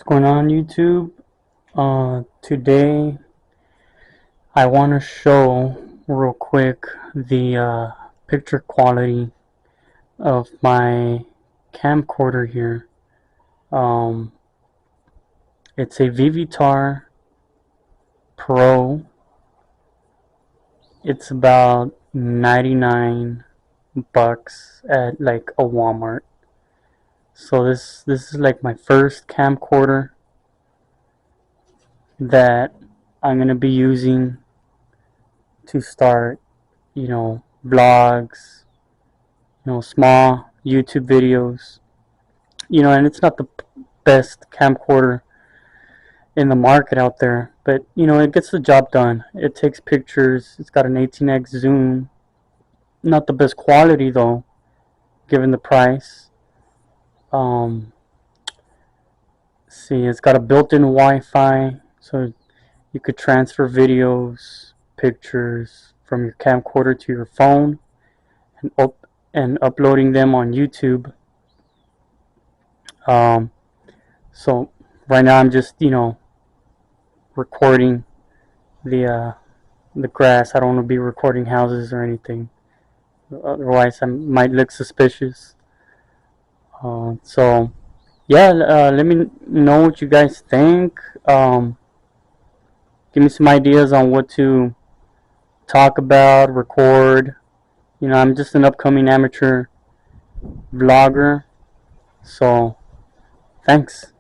What's going on, YouTube? Today I want to show real quick the picture quality of my camcorder here. Um, it's a Vivitar Pro. It's about 99 bucks at like a Walmart. So this is like my first camcorder that I'm gonna be using to start, vlogs, small YouTube videos, and it's not the best camcorder in the market out there, but it gets the job done. It takes pictures. It's got an 18x zoom. Not the best quality though, given the price. Um, see, it's got a built-in Wi-Fi, so you could transfer videos, pictures from your camcorder to your phone and uploading them on YouTube. Um, so right now I'm just recording the grass. I don't want to be recording houses or anything. Otherwise, I might look suspicious. So yeah, let me know what you guys think. Give me some ideas on what to talk about, record. I'm just an upcoming amateur vlogger. So thanks.